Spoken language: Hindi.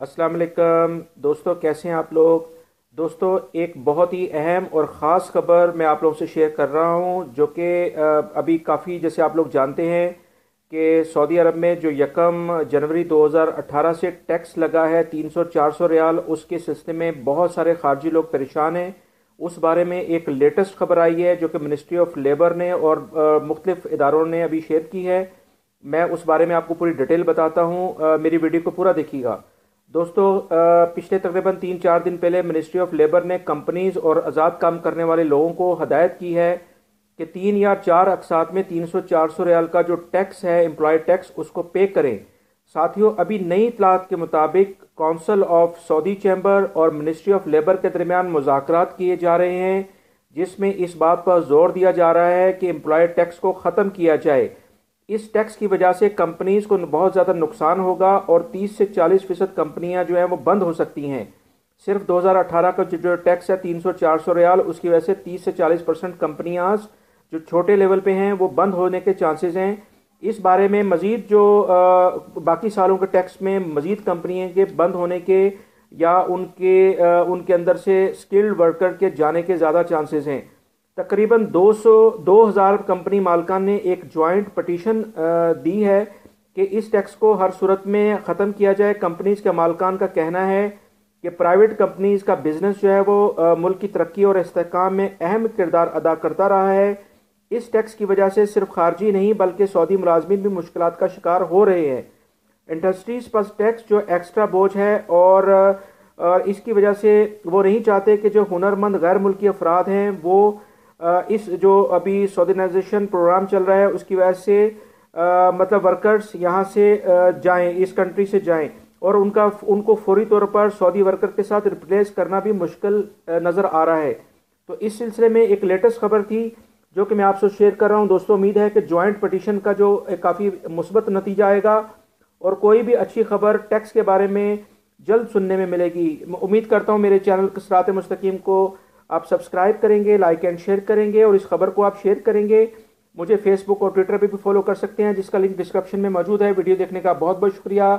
अस्सलाम वालेकुम दोस्तों, कैसे हैं आप लोग। दोस्तों, एक बहुत ही अहम और ख़ास खबर मैं आप लोगों से शेयर कर रहा हूं, जो कि अभी काफ़ी, जैसे आप लोग जानते हैं कि सऊदी अरब में जो यकम जनवरी 2018 से टैक्स लगा है 300-400 रियाल, उसके सिलसिले में बहुत सारे खारजी लोग परेशान हैं। उस बारे में एक लेटेस्ट खबर आई है जो कि मिनिस्ट्री ऑफ लेबर ने और मुख्तलिफ इदारों ने अभी शेयर की है। मैं उस बारे में आपको पूरी डिटेल बताता हूँ, मेरी वीडियो को पूरा देखिएगा। दोस्तों, पिछले तकरीबन 3-4 दिन पहले मिनिस्ट्री ऑफ लेबर ने कंपनीज और आज़ाद काम करने वाले लोगों को हदायत की है कि 3 या 4 अकसात में 300-400 रियाल का जो टैक्स है, एम्प्लॉय टैक्स, उसको पे करें। साथियों, अभी नई इतलात के मुताबिक काउंसिल ऑफ सऊदी चैम्बर और मिनिस्ट्री ऑफ लेबर के दरमियान मुज़ाकरात किए जा रहे हैं, जिसमें इस बात पर जोर दिया जा रहा है कि एम्प्लॉय टैक्स को ख़त्म किया जाए। इस टैक्स की वजह से कंपनीज को बहुत ज़्यादा नुकसान होगा और 30 से 40% कंपनियां जो हैं वो बंद हो सकती हैं। सिर्फ 2018 का जो टैक्स है 300-400 रियाल, उसकी वजह से 30 से 40% कंपनियां जो छोटे लेवल पे हैं वो बंद होने के चांसेस हैं। इस बारे में मज़ीद जो बाकी सालों के टैक्स में मज़ीद कंपनियों के बंद होने के या उनके अंदर से स्किल्ड वर्कर के जाने के ज़्यादा चांसेस हैं। तकरीबन 2000 कंपनी मालकान ने एक जॉइंट पटिशन दी है कि इस टैक्स को हर सूरत में ख़त्म किया जाए। कंपनीज के मालकान का कहना है कि प्राइवेट कंपनीज का बिजनेस जो है वो मुल्क की तरक्की और इस्तेहकाम में अहम किरदार अदा करता रहा है। इस टैक्स की वजह से सिर्फ खारजी नहीं बल्कि सऊदी मुलाजमीन भी मुश्किलात का शिकार हो रहे हैं। इंडस्ट्रीज पर टैक्स जो एक्स्ट्रा बोझ है और इसकी वजह से वो नहीं चाहते कि जो हुनरमंद गैर मुल्की अफराद हैं वो इस जो अभी सऊदीनाइजेशन प्रोग्राम चल रहा है उसकी वजह से मतलब वर्कर्स यहाँ से जाएं, इस कंट्री से जाएं, और उनको फौरी तौर पर सऊदी वर्कर के साथ रिप्लेस करना भी मुश्किल नज़र आ रहा है। तो इस सिलसिले में एक लेटेस्ट खबर थी जो कि मैं आपसे शेयर कर रहा हूँ। दोस्तों, उम्मीद है कि जॉइंट पटिशन का जो काफ़ी मुस्बत नतीजा आएगा और कोई भी अच्छी खबर टैक्स के बारे में जल्द सुनने में मिलेगी। उम्मीद करता हूँ मेरे चैनल सिरात मुस्तकीम को आप सब्सक्राइब करेंगे, लाइक एंड शेयर करेंगे और इस खबर को आप शेयर करेंगे। मुझे फेसबुक और ट्विटर पे भी फॉलो कर सकते हैं, जिसका लिंक डिस्क्रिप्शन में मौजूद है। वीडियो देखने का बहुत बहुत शुक्रिया।